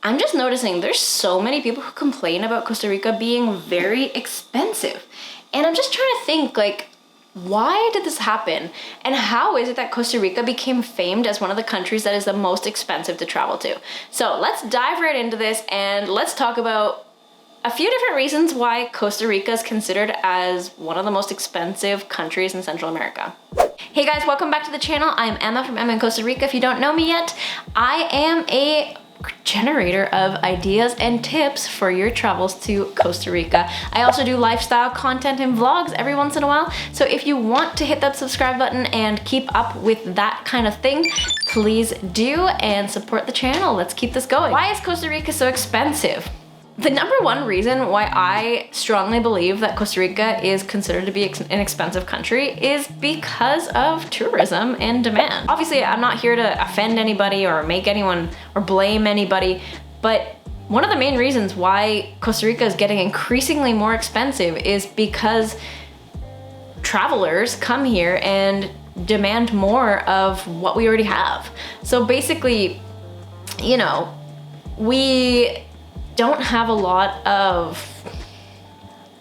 I'm just noticing there's so many people who complain about Costa Rica being very expensive. And I'm just trying to think, like, why did this happen? And how is it that Costa Rica became famed as one of the countries that is the most expensive to travel to? So let's dive right into this and let's talk about a few different reasons why Costa Rica is considered as one of the most expensive countries in Central America. Hey guys, welcome back to the channel. I'm Emma from Emma in Costa Rica. If you don't know me yet, I am a generator of ideas and tips for your travels to Costa Rica. I also do lifestyle content and vlogs every once in a while. So if you want to hit that subscribe button and keep up with that kind of thing, please do and support the channel. Let's keep this going. Why is Costa Rica so expensive? The number one reason why I strongly believe that Costa Rica is considered to be an expensive country is because of tourism and demand. Obviously, I'm not here to offend anybody or make anyone or blame anybody, but one of the main reasons why Costa Rica is getting increasingly more expensive is because travelers come here and demand more of what we already have. So basically, you know, we don't have a lot of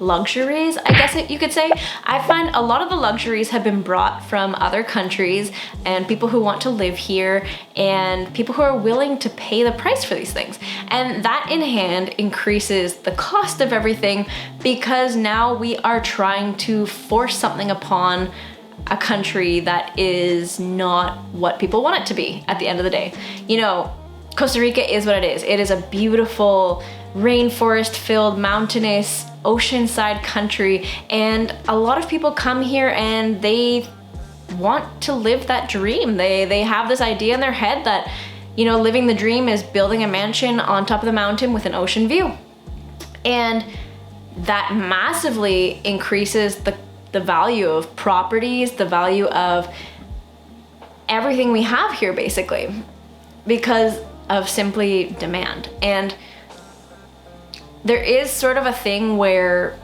luxuries, I guess you could say. I find a lot of the luxuries have been brought from other countries and people who want to live here and people who are willing to pay the price for these things. And that in hand increases the cost of everything because now we are trying to force something upon a country that is not what people want it to be at the end of the day. You know, Costa Rica is what it is. It is a beautiful, rainforest-filled, mountainous, oceanside country, and a lot of people come here and they want to live that dream. They have this idea in their head that, you know, living the dream is building a mansion on top of the mountain with an ocean view. And that massively increases the value of properties, the value of everything we have here, basically, because of simply demand. And there is sort of a thing where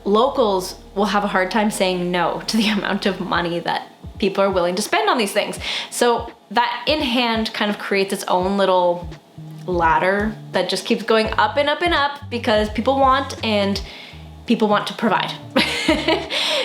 locals will have a hard time saying no to the amount of money that people are willing to spend on these things. So that in hand kind of creates its own little ladder that just keeps going up and up and up because people want and people want to provide.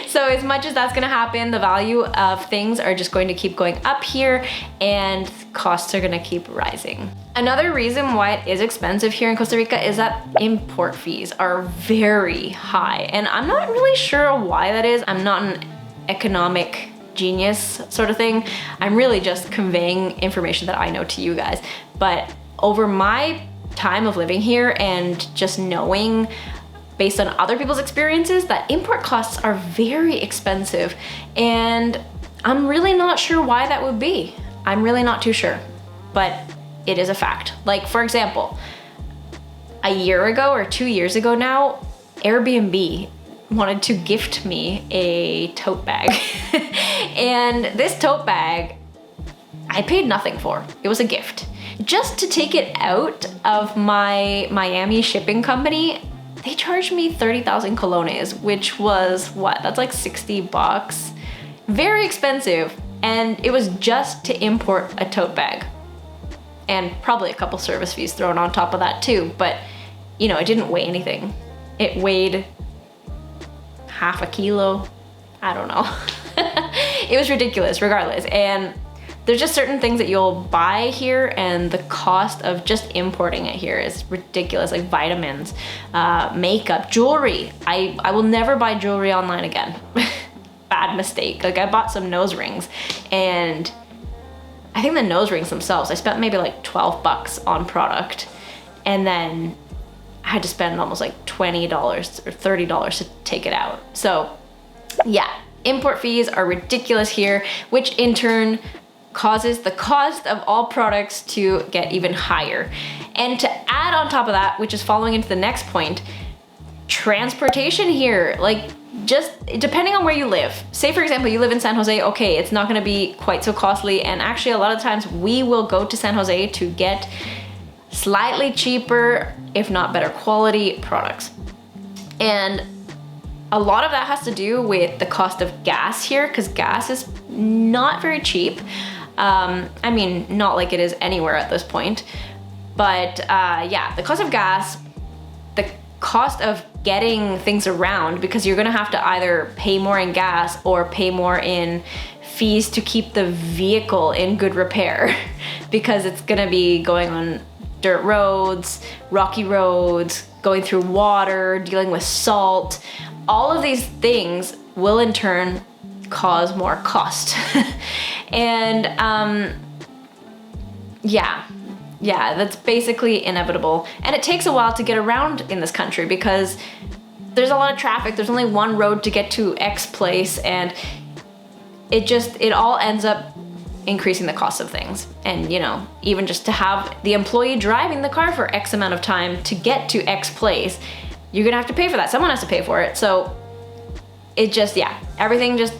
So as much as that's gonna happen, the value of things are just going to keep going up here and costs are gonna keep rising. Another reason why it is expensive here in Costa Rica is that import fees are very high. And I'm not really sure why that is. I'm not an economic genius sort of thing. I'm really just conveying information that I know to you guys. But over my time of living here and just knowing based on other people's experiences, that import costs are very expensive. And I'm really not sure why that would be. I'm really not too sure, but it is a fact. Like, for example, a year ago or 2 years ago now, Airbnb wanted to gift me a tote bag. And this tote bag, I paid nothing for. It was a gift. Just to take it out of my Miami shipping company, they charged me 30,000 colones, which was what? That's like 60 bucks. Very expensive. And it was just to import a tote bag. And probably a couple service fees thrown on top of that too. But, you know, it didn't weigh anything. It weighed half a kilo. I don't know. It was ridiculous regardless. And there's just certain things that you'll buy here and the cost of just importing it here is ridiculous, like vitamins, makeup, jewelry. I will never buy jewelry online again. Bad mistake. Like I bought some nose rings and I think the nose rings themselves, I spent maybe like 12 bucks on product and then I had to spend almost like $20 or $30 to take it out. So yeah, import fees are ridiculous here, which in turn causes the cost of all products to get even higher. And to add on top of that, which is following into the next point, transportation here, like just depending on where you live. Say for example, you live in San Jose, okay, it's not gonna be quite so costly. And actually a lot of times we will go to San Jose to get slightly cheaper, if not better quality products. And a lot of that has to do with the cost of gas here, because gas is not very cheap. I mean, not like it is anywhere at this point, But yeah, the cost of gas, the cost of getting things around, because you're gonna have to either pay more in gas or pay more in fees to keep the vehicle in good repair because it's gonna be going on dirt roads, rocky roads, going through water, dealing with salt. All of these things will in turn cause more cost. And yeah, that's basically inevitable. And it takes a while to get around in this country because there's a lot of traffic. There's only one road to get to X place, and it all ends up increasing the cost of things. And you know, even just to have the employee driving the car for X amount of time to get to X place, you're gonna have to pay for that. Someone has to pay for it. So it just, yeah, everything just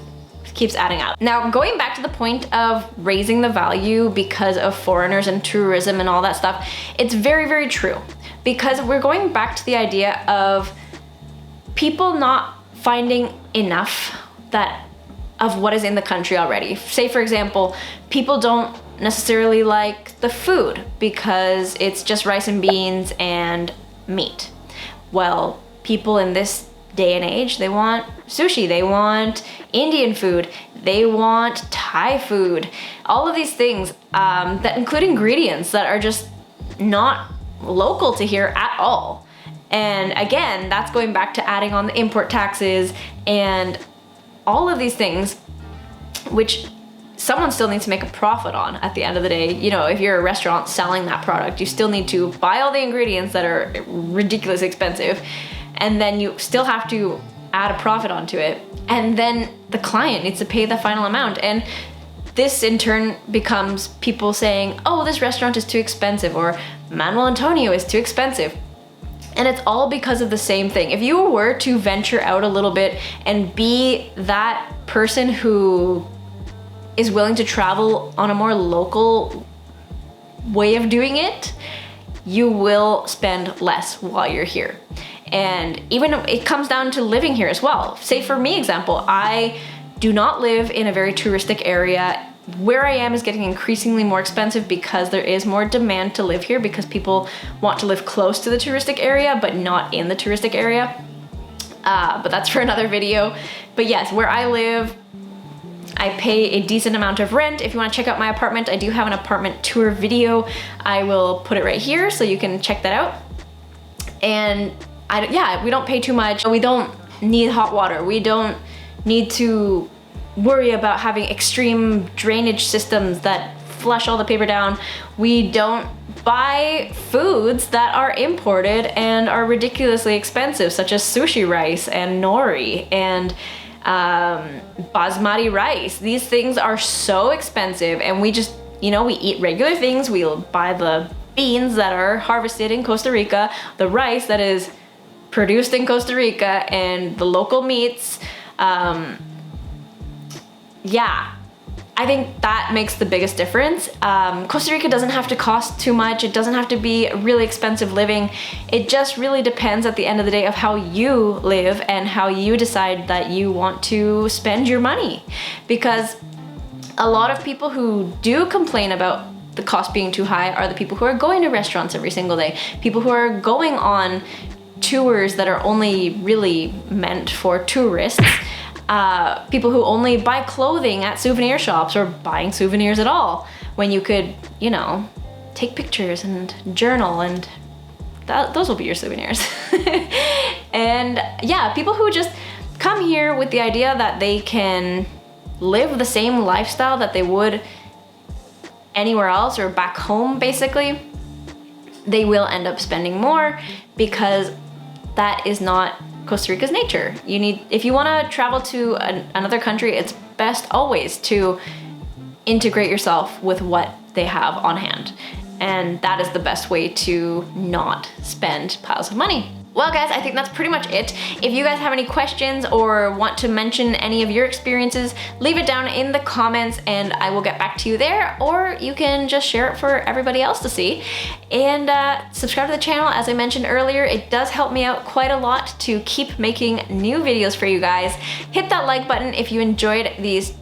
keeps adding up. Now, going back to the point of raising the value because of foreigners and tourism and all that stuff, it's very, very true. Because we're going back to the idea of people not finding enough of what is in the country already. Say, for example, people don't necessarily like the food because it's just rice and beans and meat. Well, people in this day and age, they want sushi, they want Indian food, they want Thai food, all of these things that include ingredients that are just not local to here at all. And again, that's going back to adding on the import taxes and all of these things, which someone still needs to make a profit on at the end of the day. You know, if you're a restaurant selling that product, you still need to buy all the ingredients that are ridiculously expensive, and then you still have to add a profit onto it. And then the client needs to pay the final amount. And this in turn becomes people saying, oh, this restaurant is too expensive, or Manuel Antonio is too expensive. And it's all because of the same thing. If you were to venture out a little bit and be that person who is willing to travel on a more local way of doing it, you will spend less while you're here. And even it comes down to living here as well. Say for me, example, I do not live in a very touristic area. Where I am is getting increasingly more expensive because there is more demand to live here because people want to live close to the touristic area but not in the touristic area. But that's for another video. But yes, where I live, I pay a decent amount of rent. If you want to check out my apartment, I do have an apartment tour video. I will put it right here so you can check that out. And we don't pay too much. We don't need hot water. We don't need to worry about having extreme drainage systems that flush all the paper down. We don't buy foods that are imported and are ridiculously expensive, such as sushi rice and nori and basmati rice. These things are so expensive, and we just, you know, we eat regular things. We'll buy the beans that are harvested in Costa Rica, the rice that is produced in Costa Rica, and the local meats. Yeah, I think that makes the biggest difference. Costa Rica doesn't have to cost too much. It doesn't have to be really expensive living. It just really depends at the end of the day of how you live and how you decide that you want to spend your money. Because a lot of people who do complain about the cost being too high are the people who are going to restaurants every single day, people who are going on tours that are only really meant for tourists, people who only buy clothing at souvenir shops or buying souvenirs at all, when you could, you know, take pictures and journal, and those will be your souvenirs. And yeah, people who just come here with the idea that they can live the same lifestyle that they would anywhere else or back home, basically, they will end up spending more because that is not Costa Rica's nature. If you want to travel to another country, it's best always to integrate yourself with what they have on hand. And that is the best way to not spend piles of money. Well guys, I think that's pretty much it. If you guys have any questions or want to mention any of your experiences, leave it down in the comments and I will get back to you there, or you can just share it for everybody else to see. And subscribe to the channel, as I mentioned earlier. It does help me out quite a lot to keep making new videos for you guys. Hit that like button if you enjoyed these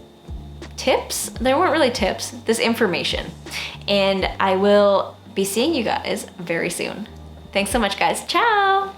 tips. They weren't really tips, this information. And I will be seeing you guys very soon. Thanks so much, guys. Ciao!